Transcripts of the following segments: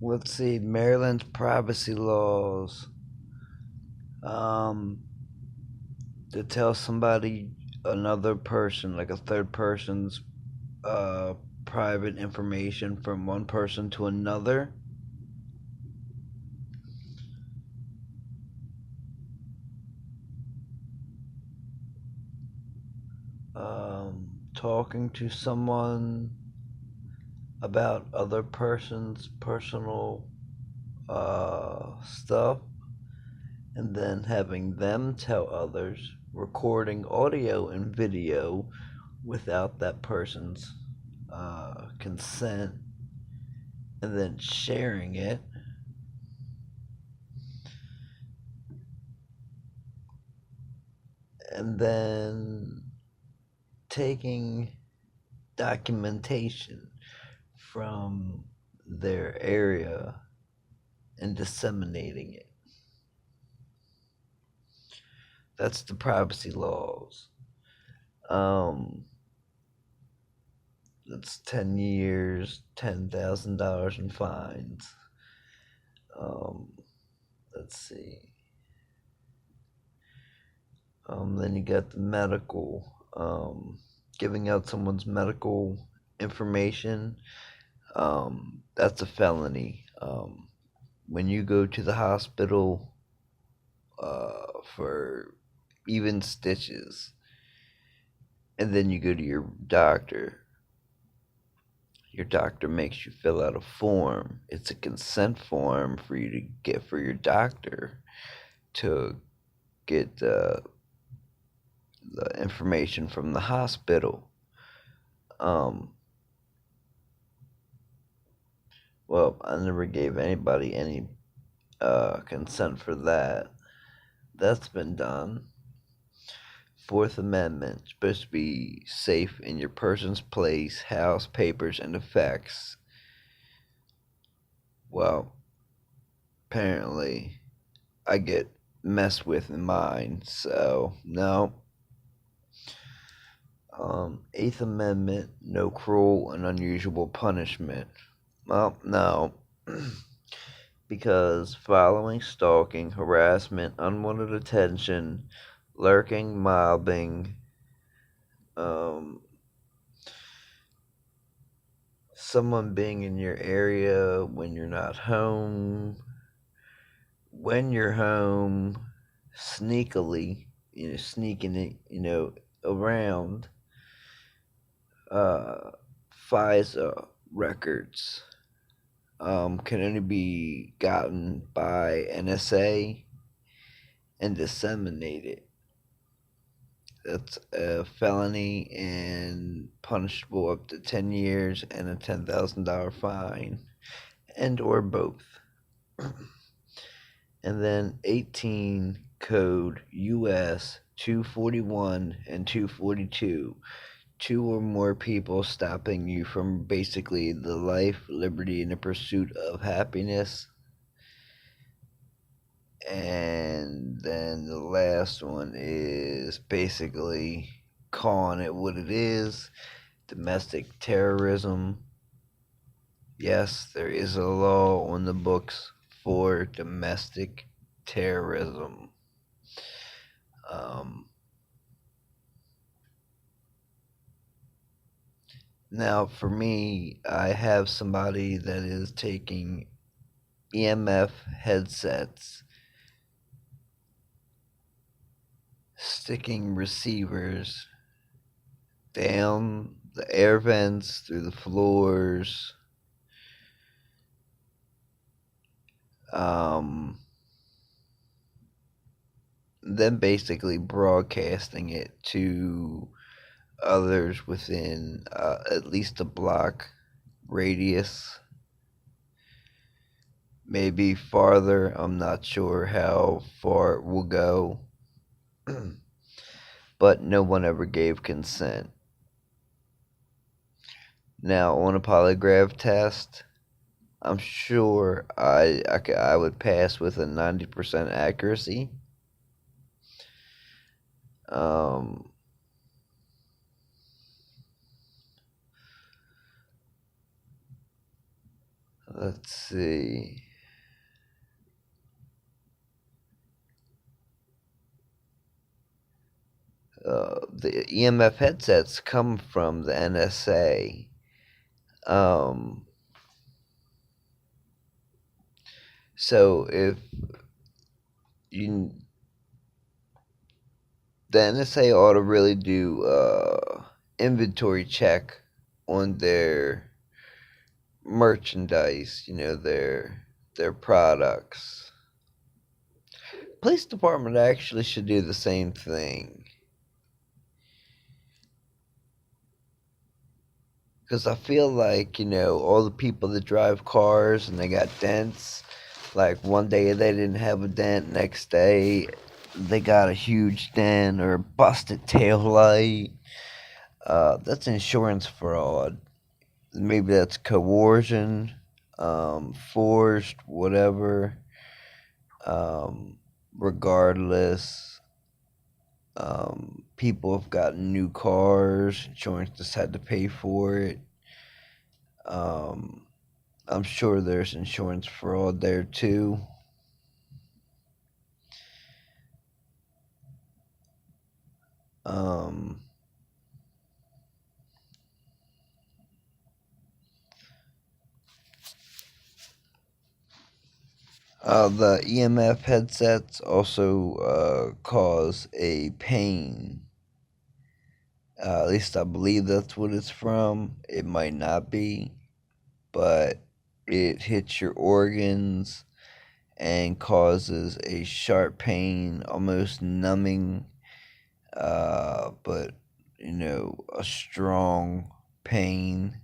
let's see, Maryland's privacy laws. Um, to tell somebody, another person, like a third person's uh, private information from one person to another. Talking to someone about other person's personal stuff, and then having them tell others, recording audio and video without that person's consent, and then sharing it. And then taking documentation from their area and disseminating it. That's the privacy laws. Um, that's 10 years, $10,000 in fines. Um, let's see. Then you got the medical, giving out someone's medical information. That's a felony. When you go to the hospital for even stitches, and then you go to your doctor makes you fill out a form. It's a consent form for you to get for your doctor to get the information from the hospital. Um, well, I never gave anybody any consent for that. That's been done. Fourth Amendment, supposed to be safe in your person's place, house, papers, and effects. Well, apparently, I get messed with in mine, so no. Eighth Amendment, no cruel and unusual punishment. Well, no. Because following, stalking, harassment, unwanted attention, lurking, mobbing, um, someone being in your area when you're not home, when you're home, sneakily, sneaking it, around, uh, FISA records can only be gotten by NSA and disseminated. That's a felony and punishable up to 10 years and a $10,000 fine, and or both. And then 18 code US 241 and 242, two or more people stopping you from basically the life, liberty, and the pursuit of happiness. And then the last one is basically calling it what it is, domestic terrorism. Yes, there is a law on the books for domestic terrorism. Um, Now, for me, I have somebody that is taking EMF headsets, sticking receivers down the air vents, through the floors, um, then basically broadcasting it to others within at least a block radius, maybe farther. I'm not sure how far it will go, but no one ever gave consent. Now, on a polygraph test, I'm sure I would pass with a 90% accuracy. Um, let's see. The EMF headsets come from the NSA. Um, so if you, the NSA ought to really do inventory check on their merchandise, their products. Police department actually should do the same thing. Because I feel like, all the people that drive cars and they got dents, like one day they didn't have a dent, next day they got a huge dent or busted tail light. That's insurance fraud. Maybe that's coercion, forced, whatever. Um, Regardless, people have gotten new cars, insurance just had to pay for it. Um, I'm sure there's insurance fraud there too. Um, the EMF headsets also cause a pain. At least I believe that's what it's from. It might not be, but it hits your organs and causes a sharp pain, almost numbing, but a strong pain.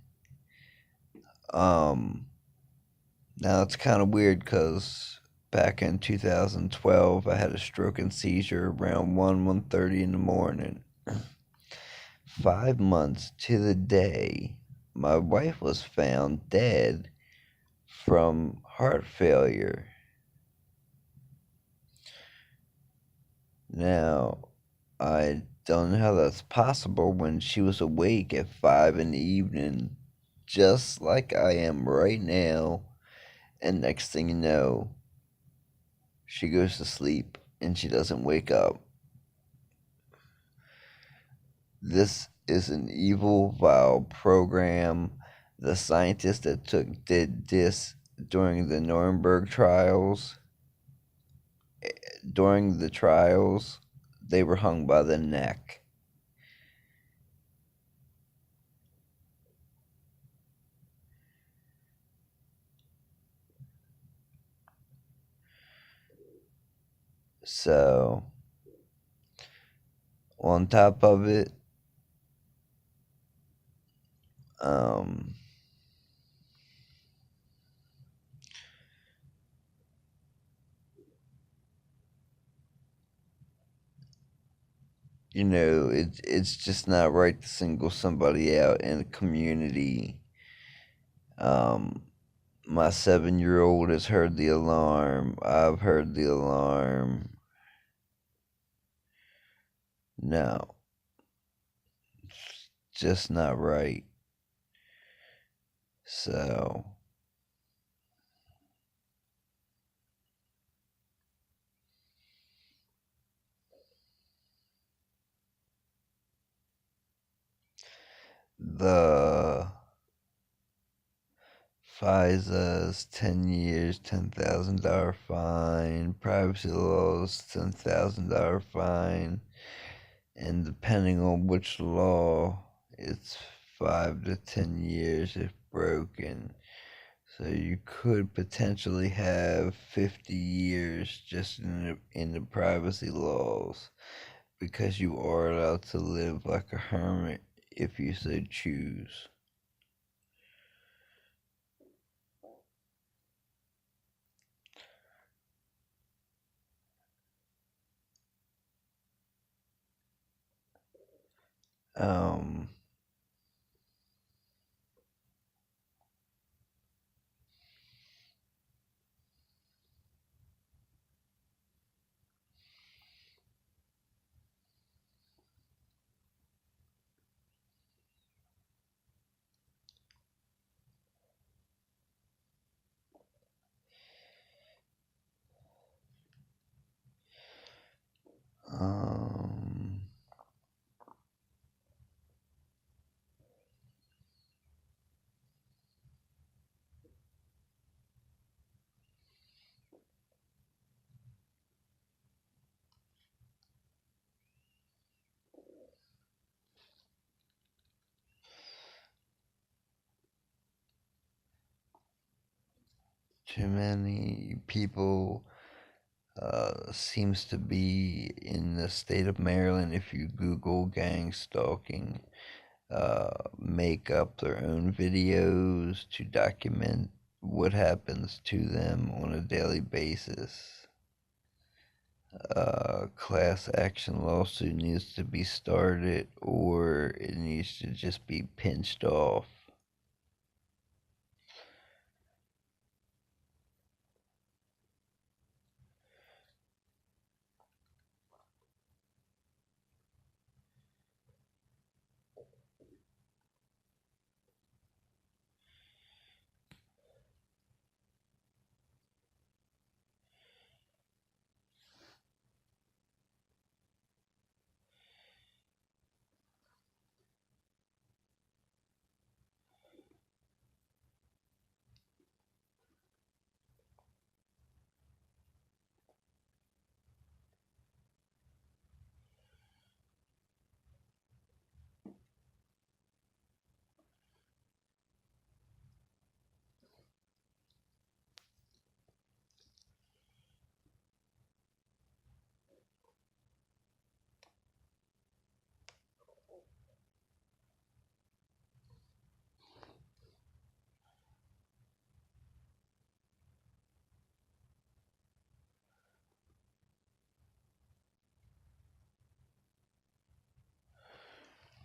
Um, Now it's kind of weird because back in 2012, I had a stroke and seizure around 1:30 in the morning. 5 months to the day, my wife was found dead from heart failure. Now, I don't know how that's possible when she was awake at 5 in the evening, just like I am right now. And next thing you know, she goes to sleep and she doesn't wake up. This is an evil, vile program. The scientists that did this during the Nuremberg trials, during the trials, they were hung by the neck. So, on top of it, um, it's just not right to single somebody out in a community. Um, my 7-year old has heard the alarm. I've heard the alarm. No, it's just not right. So, the FISA's 10 years, $10,000 fine, privacy laws, $10,000 fine, and depending on which law, it's 5 to 10 years if broken. So you could potentially have 50 years just in the privacy laws because you are allowed to live like a hermit if you so choose. Um, too many people seems to be in the state of Maryland. If you Google gang stalking, make up their own videos to document what happens to them on a daily basis. Class action lawsuit needs to be started, or it needs to just be pinched off.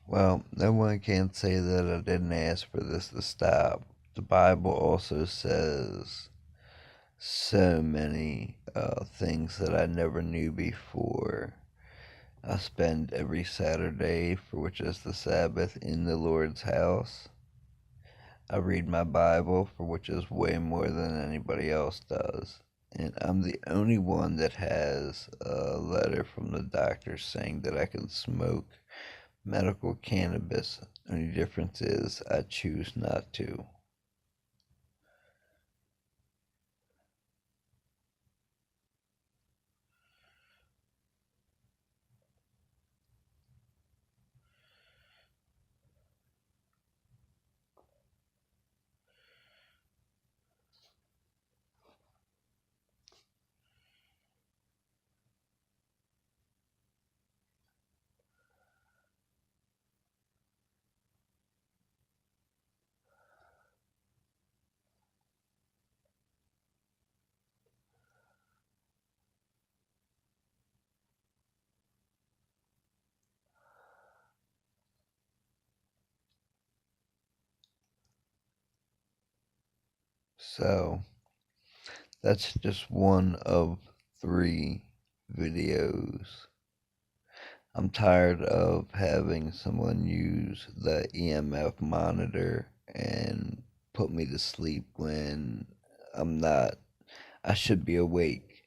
Well, no one can say that I didn't ask for this to stop. The Bible also says so many things that I never knew before. I spend every Saturday, for which is the Sabbath, in the Lord's house. I read my Bible, for which is way more than anybody else does. And I'm the only one that has a letter from the doctor saying that I can smoke medical cannabis. Only difference is I choose not to. So, that's just one of 3 videos. I'm tired of having someone use the EMF monitor and put me to sleep when I'm not. I should be awake.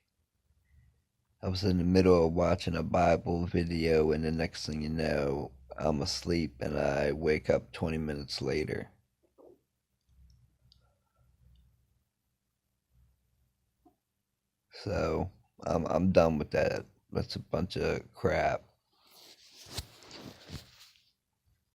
I was in the middle of watching a Bible video, and the next thing you know, I'm asleep and I wake up 20 minutes later. So I'm done with that. That's a bunch of crap.